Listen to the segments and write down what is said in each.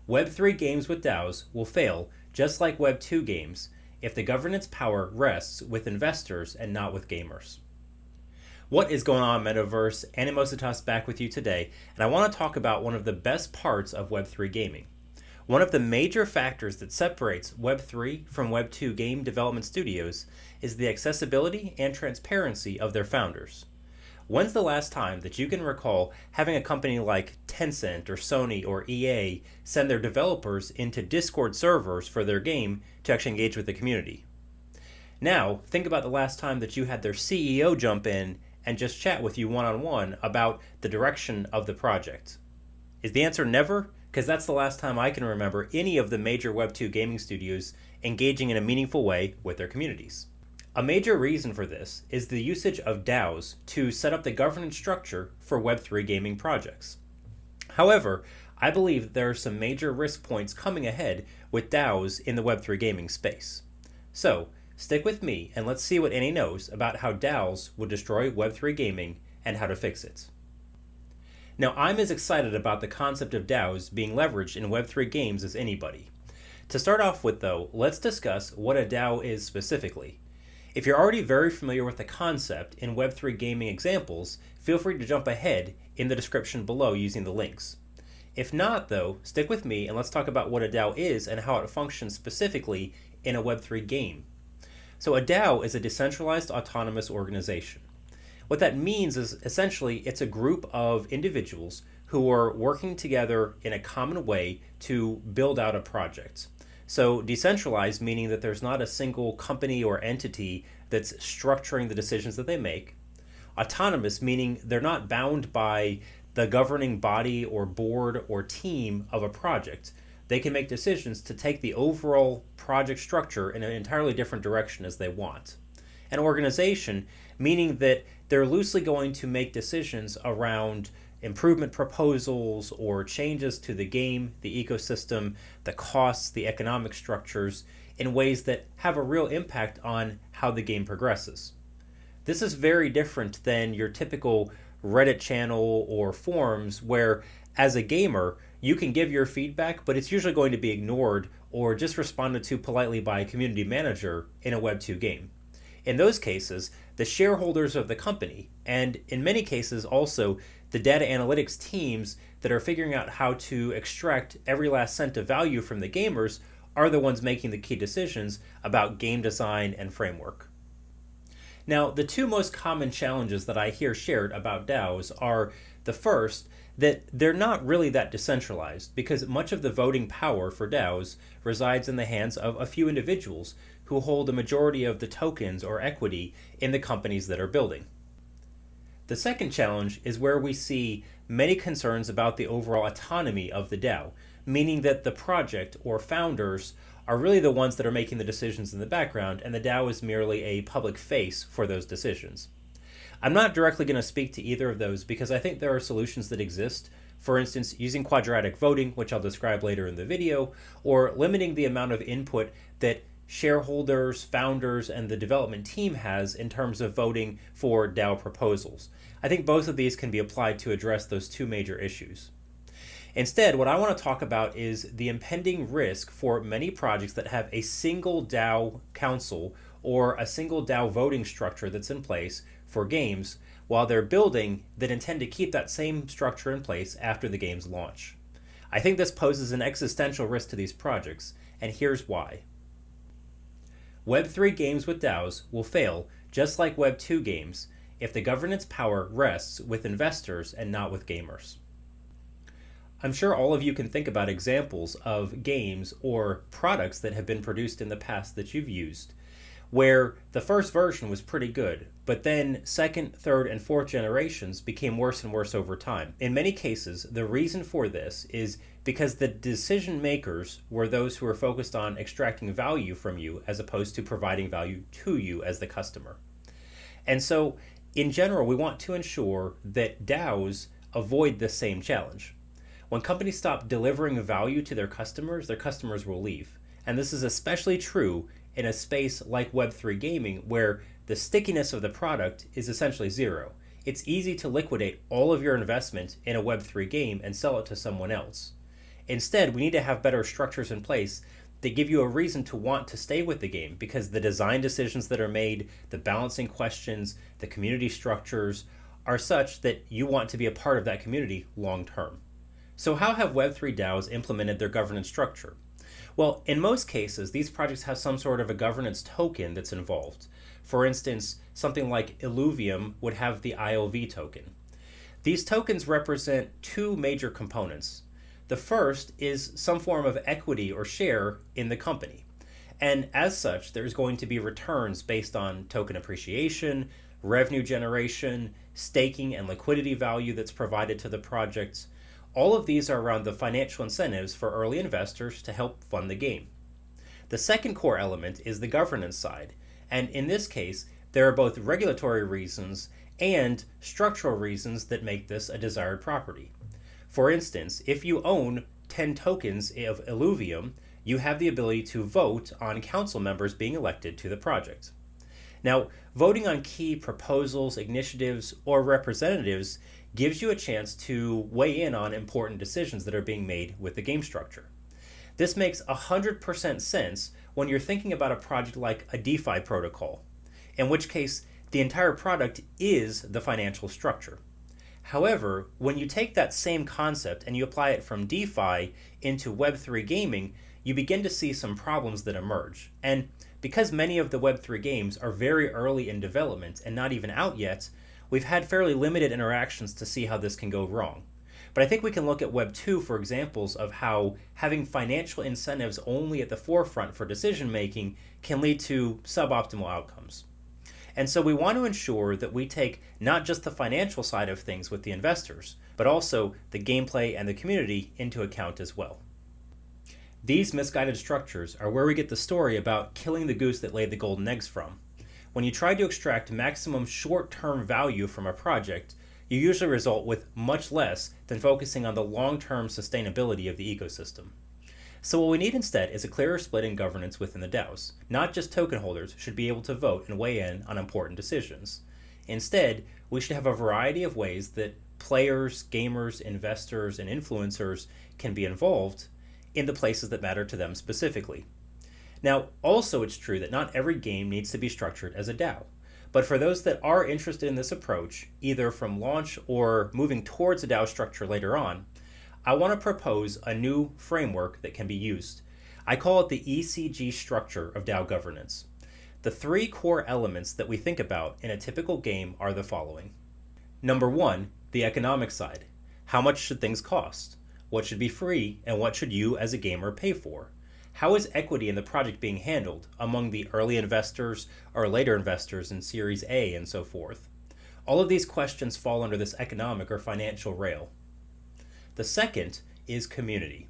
Web3 games with DAOs will fail just like Web2 games if the governance power rests with investors and not with gamers. What is going on, Metaverse? Animositas back with you today, and I want to talk about one of the best parts of Web3 gaming. One of the major factors that separates Web3 from Web2 game development studios is the accessibility and transparency of their founders. When's the last time that you can recall having a company like Tencent or Sony or EA send their developers into Discord servers for their game to actually engage with the community? Now, think about the last time that you had their CEO jump in and just chat with you one-on-one about the direction of the project. Is the answer never? Because that's the last time I can remember any of the major Web2 gaming studios engaging in a meaningful way with their communities. A major reason for this is the usage of DAOs to set up the governance structure for Web3 gaming projects. However, I believe that there are some major risk points coming ahead with DAOs in the Web3 gaming space. So, stick with me and let's see what Annie knows about how DAOs would destroy Web3 gaming and how to fix it. Now, I'm as excited about the concept of DAOs being leveraged in Web3 games as anybody. To start off with though, let's discuss what a DAO is specifically. If you're already very familiar with the concept in Web3 gaming examples, feel free to jump ahead in the description below using the links. If not though, stick with me and let's talk about what a DAO is and how it functions specifically in a Web3 game. So a DAO is a decentralized autonomous organization. What that means is essentially it's a group of individuals who are working together in a common way to build out a project. So decentralized meaning that there's not a single company or entity that's structuring the decisions that they make. Autonomous meaning they're not bound by the governing body or board or team of a project. They can make decisions to take the overall project structure in an entirely different direction as they want. An organization meaning that they're loosely going to make decisions around improvement proposals or changes to the game, the ecosystem, the costs, the economic structures in ways that have a real impact on how the game progresses. This is very different than your typical Reddit channel or forums where, as a gamer, you can give your feedback, but it's usually going to be ignored or just responded to politely by a community manager in a Web2 game. In those cases, the shareholders of the company, and in many cases also the data analytics teams that are figuring out how to extract every last cent of value from the gamers, are the ones making the key decisions about game design and framework. Now, the two most common challenges that I hear shared about DAOs are the first, that they're not really that decentralized because much of the voting power for DAOs resides in the hands of a few individuals who hold a majority of the tokens or equity in the companies that are building. The second challenge is where we see many concerns about the overall autonomy of the DAO, meaning that the project or founders are really the ones that are making the decisions in the background and the DAO is merely a public face for those decisions. I'm not directly going to speak to either of those because I think there are solutions that exist. For instance, using quadratic voting, which I'll describe later in the video, or limiting the amount of input that shareholders, founders, and the development team has in terms of voting for DAO proposals. I think both of these can be applied to address those two major issues. Instead, what I want to talk about is the impending risk for many projects that have a single DAO council or a single DAO voting structure that's in place for games while they're building that intend to keep that same structure in place after the game's launch. I think this poses an existential risk to these projects, and here's why. Web3 games with DAOs will fail just like Web2 games if the governance power rests with investors and not with gamers. I'm sure all of you can think about examples of games or products that have been produced in the past that you've used, where the first version was pretty good, but then second, third, and fourth generations became worse and worse over time. In many cases, the reason for this is because the decision makers were those who were focused on extracting value from you as opposed to providing value to you as the customer. And so, in general, we want to ensure that DAOs avoid this same challenge. When companies stop delivering value to their customers will leave. And this is especially true in a space like Web3 gaming, where the stickiness of the product is essentially zero. It's easy to liquidate all of your investment in a Web3 game and sell it to someone else. Instead, we need to have better structures in place that give you a reason to want to stay with the game, because the design decisions that are made, the balancing questions, the community structures are such that you want to be a part of that community long term. So how have Web3 DAOs implemented their governance structure? Well, in most cases, these projects have some sort of a governance token that's involved. For instance, something like Illuvium would have the IOV token. These tokens represent two major components. The first is some form of equity or share in the company. And as such, there's going to be returns based on token appreciation, revenue generation, staking and liquidity value that's provided to the project. All of these are around the financial incentives for early investors to help fund the game. The second core element is the governance side. And in this case, there are both regulatory reasons and structural reasons that make this a desired property. For instance, if you own 10 tokens of Illuvium, you have the ability to vote on council members being elected to the project. Now, voting on key proposals, initiatives, or representatives gives you a chance to weigh in on important decisions that are being made with the game structure. This makes 100% sense when you're thinking about a project like a DeFi protocol, in which case the entire product is the financial structure. However, when you take that same concept and you apply it from DeFi into Web3 gaming, you begin to see some problems that emerge. And because many of the Web3 games are very early in development and not even out yet, we've had fairly limited interactions to see how this can go wrong. But I think we can look at Web 2 for examples of how having financial incentives only at the forefront for decision making can lead to suboptimal outcomes. And so we want to ensure that we take not just the financial side of things with the investors, but also the gameplay and the community into account as well. These misguided structures are where we get the story about killing the goose that laid the golden eggs from. When you try to extract maximum short-term value from a project, you usually result with much less than focusing on the long-term sustainability of the ecosystem. So what we need instead is a clearer split in governance within the DAOs. Not just token holders should be able to vote and weigh in on important decisions. Instead, we should have a variety of ways that players, gamers, investors, and influencers can be involved in the places that matter to them specifically. Now, also it's true that not every game needs to be structured as a DAO. But for those that are interested in this approach, either from launch or moving towards a DAO structure later on, I want to propose a new framework that can be used. I call it the ECG structure of DAO governance. The three core elements that we think about in a typical game are the following. Number one, the economic side. How much should things cost? What should be free and what should you as a gamer pay for? How is equity in the project being handled among the early investors or later investors in Series A and so forth? All of these questions fall under this economic or financial rail. The second is community.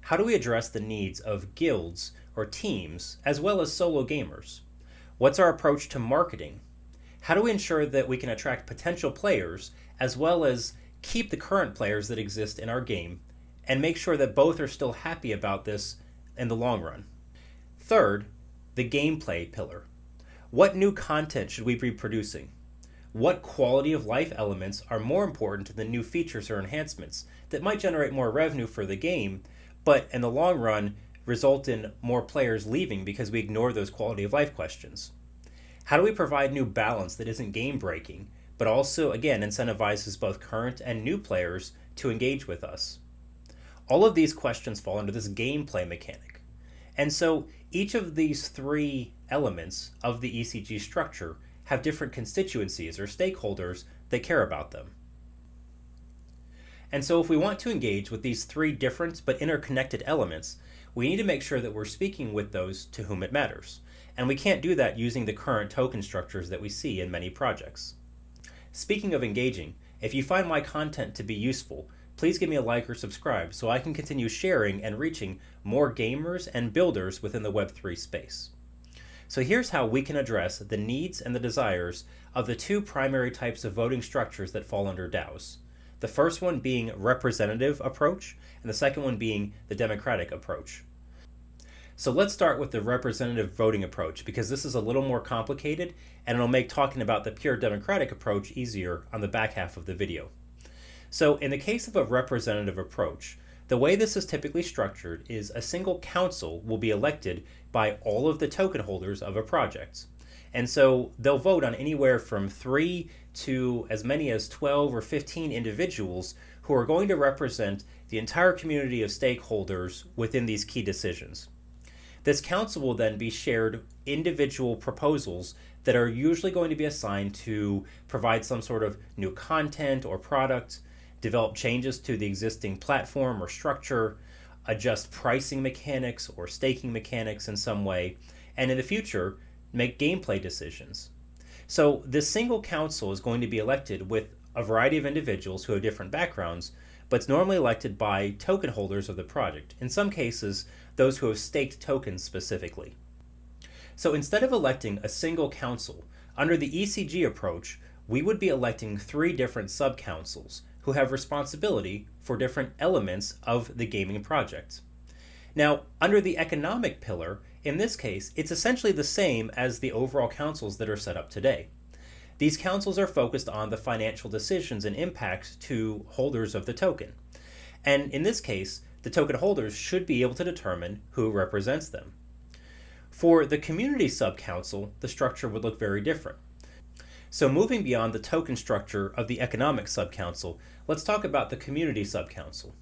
How do we address the needs of guilds or teams as well as solo gamers? What's our approach to marketing? How do we ensure that we can attract potential players as well as keep the current players that exist in our game and make sure that both are still happy about this in the long run? Third, the gameplay pillar. What new content should we be producing? What quality of life elements are more important than new features or enhancements that might generate more revenue for the game, but in the long run result in more players leaving because we ignore those quality of life questions? How do we provide new balance that isn't game breaking, but also, again, incentivizes both current and new players to engage with us? All of these questions fall under this gameplay mechanic. And so each of these three elements of the ECG structure have different constituencies or stakeholders that care about them. And so if we want to engage with these three different but interconnected elements, we need to make sure that we're speaking with those to whom it matters. And we can't do that using the current token structures that we see in many projects. Speaking of engaging, if you find my content to be useful, please give me a like or subscribe so I can continue sharing and reaching more gamers and builders within the Web3 space. So here's how we can address the needs and the desires of the two primary types of voting structures that fall under DAOs. The first one being representative approach, and the second one being the democratic approach. So let's start with the representative voting approach, because this is a little more complicated and it'll make talking about the pure democratic approach easier on the back half of the video. So in the case of a representative approach, The way this is typically structured is a single council will be elected by all of the token holders of a project. And so they'll vote on anywhere from 3 to as many as 12 or 15 individuals who are going to represent the entire community of stakeholders within these key decisions. This council will then be shared individual proposals that are usually going to be assigned to provide some sort of new content or product, develop changes to the existing platform or structure, adjust pricing mechanics or staking mechanics in some way, and in the future, make gameplay decisions. So this single council is going to be elected with a variety of individuals who have different backgrounds, but it's normally elected by token holders of the project, in some cases, those who have staked tokens specifically. So instead of electing a single council, under the ECG approach, we would be electing 3 different sub-councils who have responsibility for different elements of the gaming project. Now, under the economic pillar, in this case, it's essentially the same as the overall councils that are set up today. These councils are focused on the financial decisions and impacts to holders of the token. And in this case, the token holders should be able to determine who represents them. For the community sub-council, the structure would look very different. So moving beyond the token structure of the economic sub-council, let's talk about the community sub-council.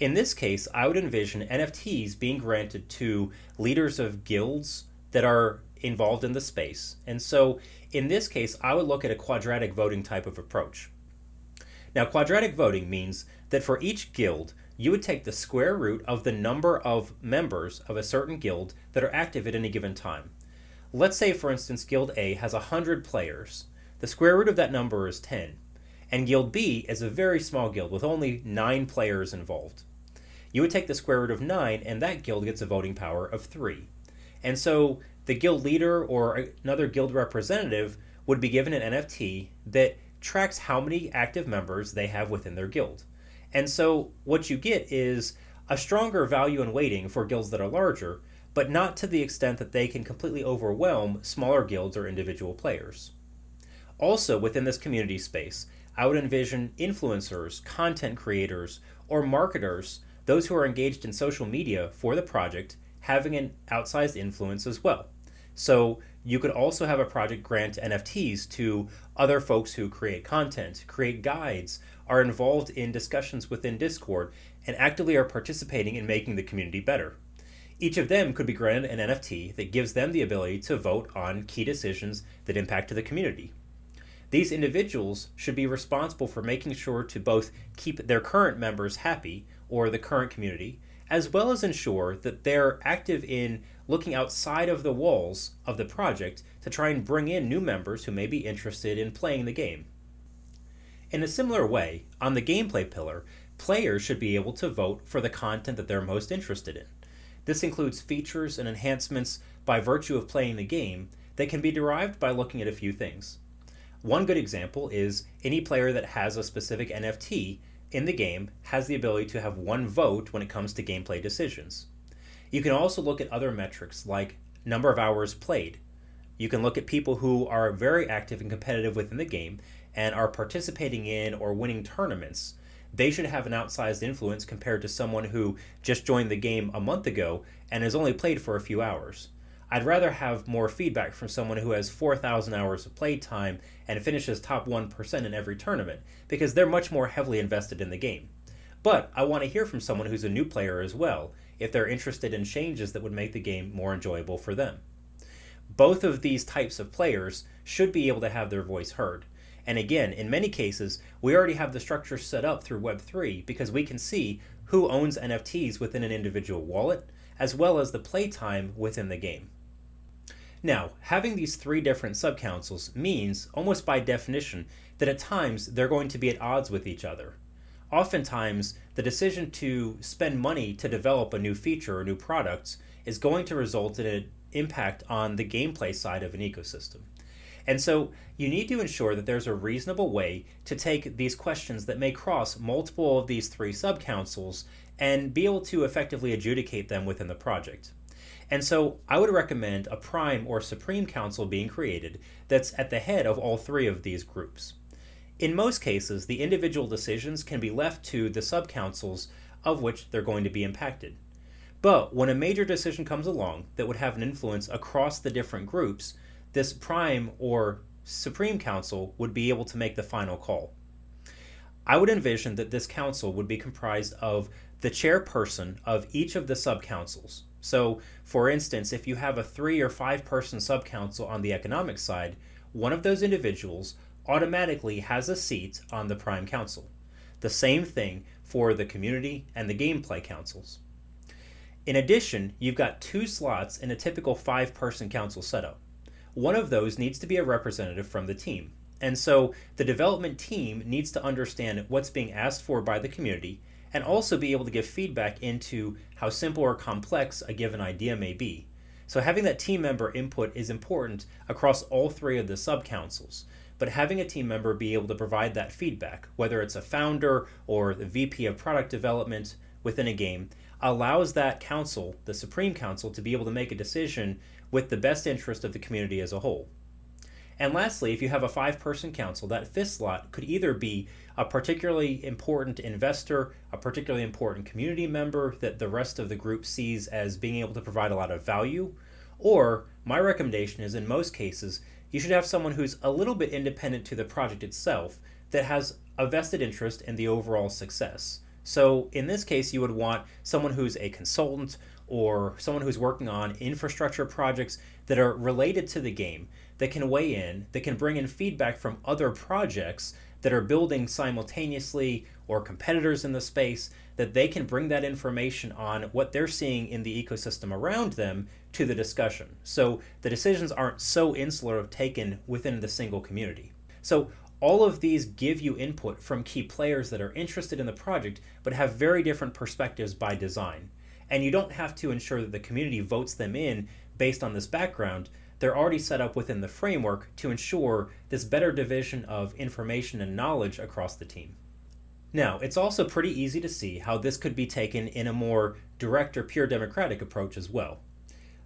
In this case, I would envision NFTs being granted to leaders of guilds that are involved in the space. And so in this case, I would look at a quadratic voting type of approach. Now, quadratic voting means that for each guild, you would take the square root of the number of members of a certain guild that are active at any given time. Let's say, for instance, Guild A has 100 players. The square root of that number is 10. And Guild B is a very small guild with only 9 players involved. You would take the square root of 9, and that guild gets a voting power of 3. And so the guild leader or another guild representative would be given an NFT that tracks how many active members they have within their guild. And so what you get is a stronger value and weighting for guilds that are larger, but not to the extent that they can completely overwhelm smaller guilds or individual players. Also, within this community space, I would envision influencers, content creators, or marketers, those who are engaged in social media for the project, having an outsized influence as well. So you could also have a project grant NFTs to other folks who create content, create guides, are involved in discussions within Discord, and actively are participating in making the community better. Each of them could be granted an NFT that gives them the ability to vote on key decisions that impact the community. These individuals should be responsible for making sure to both keep their current members happy, or the current community, as well as ensure that they're active in looking outside of the walls of the project to try and bring in new members who may be interested in playing the game. In a similar way, on the gameplay pillar, players should be able to vote for the content that they're most interested in. This includes features and enhancements by virtue of playing the game that can be derived by looking at a few things. One good example is any player that has a specific NFT in the game has the ability to have one vote when it comes to gameplay decisions. You can also look at other metrics like number of hours played. You can look at people who are very active and competitive within the game and are participating in or winning tournaments. They should have an outsized influence compared to someone who just joined the game a month ago and has only played for a few hours. I'd rather have more feedback from someone who has 4,000 hours of play time and finishes top 1% in every tournament, because they're much more heavily invested in the game. But I want to hear from someone who's a new player as well, if they're interested in changes that would make the game more enjoyable for them. Both of these types of players should be able to have their voice heard. And again, in many cases, we already have the structure set up through Web3 because we can see who owns NFTs within an individual wallet, as well as the playtime within the game. Now, having these 3 different sub-councils means, almost by definition, that at times they're going to be at odds with each other. Oftentimes, the decision to spend money to develop a new feature or new product is going to result in an impact on the gameplay side of an ecosystem. And so you need to ensure that there's a reasonable way to take these questions that may cross multiple of these 3 sub-councils and be able to effectively adjudicate them within the project. And so I would recommend a prime or supreme council being created that's at the head of all 3 of these groups. In most cases, the individual decisions can be left to the sub-councils of which they're going to be impacted. But when a major decision comes along that would have an influence across the different groups, this prime or supreme council would be able to make the final call. I would envision that this council would be comprised of the chairperson of each of the sub-councils. So, for instance, if you have a 3 or 5 person sub-council on the economic side, one of those individuals automatically has a seat on the prime council. The same thing for the community and the gameplay councils. In addition, you've got 2 slots in a typical 5 person council setup. One of those needs to be a representative from the team. And so the development team needs to understand what's being asked for by the community and also be able to give feedback into how simple or complex a given idea may be. So having that team member input is important across all 3 of the sub-councils, but having a team member be able to provide that feedback, whether it's a founder or the VP of product development within a game, allows that council, the Supreme Council, to be able to make a decision with the best interest of the community as a whole. And lastly, if you have a 5 person council, that 5th slot could either be a particularly important investor, a particularly important community member that the rest of the group sees as being able to provide a lot of value, or my recommendation is in most cases, you should have someone who's a little bit independent to the project itself that has a vested interest in the overall success. So in this case, you would want someone who's a consultant or someone who's working on infrastructure projects that are related to the game, that can weigh in, that can bring in feedback from other projects that are building simultaneously or competitors in the space, that they can bring that information on what they're seeing in the ecosystem around them to the discussion. So the decisions aren't so insular taken within the single community. So all of these give you input from key players that are interested in the project but have very different perspectives by design. And you don't have to ensure that the community votes them in based on this background. They're already set up within the framework to ensure this better division of information and knowledge across the team. Now, it's also pretty easy to see how this could be taken in a more direct or pure democratic approach as well.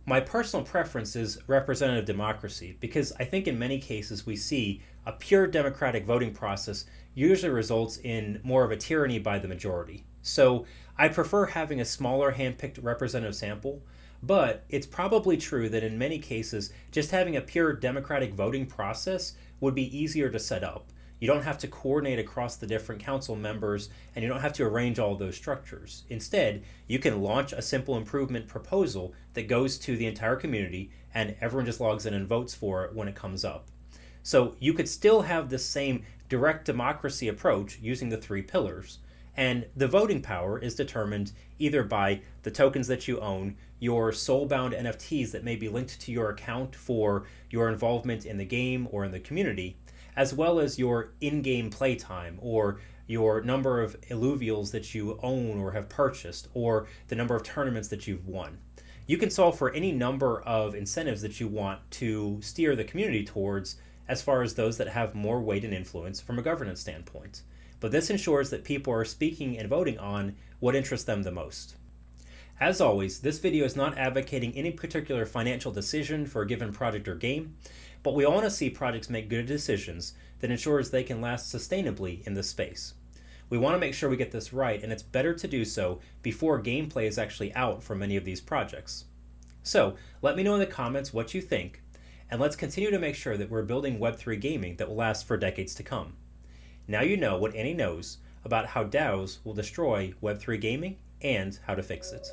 My personal preference is representative democracy because I think in many cases we see a pure democratic voting process usually results in more of a tyranny by the majority. So I prefer having a smaller hand-picked representative sample, but it's probably true that in many cases just having a pure democratic voting process would be easier to set up. You don't have to coordinate across the different council members and you don't have to arrange all those structures. Instead, you can launch a simple improvement proposal that goes to the entire community and everyone just logs in and votes for it when it comes up. So you could still have the same direct democracy approach using the 3 pillars. And the voting power is determined either by the tokens that you own, your soul-bound NFTs that may be linked to your account for your involvement in the game or in the community, as well as your in-game playtime or your number of alluvials that you own or have purchased, or the number of tournaments that you've won. You can solve for any number of incentives that you want to steer the community towards as far as those that have more weight and influence from a governance standpoint. But this ensures that people are speaking and voting on what interests them the most. As always, this video is not advocating any particular financial decision for a given project or game, but we all want to see projects make good decisions that ensures they can last sustainably in this space. We want to make sure we get this right, and it's better to do so before gameplay is actually out for many of these projects. So, let me know in the comments what you think, and let's continue to make sure that we're building Web3 gaming that will last for decades to come. Now you know what Annie knows about how DAOs will destroy Web3 gaming and how to fix it.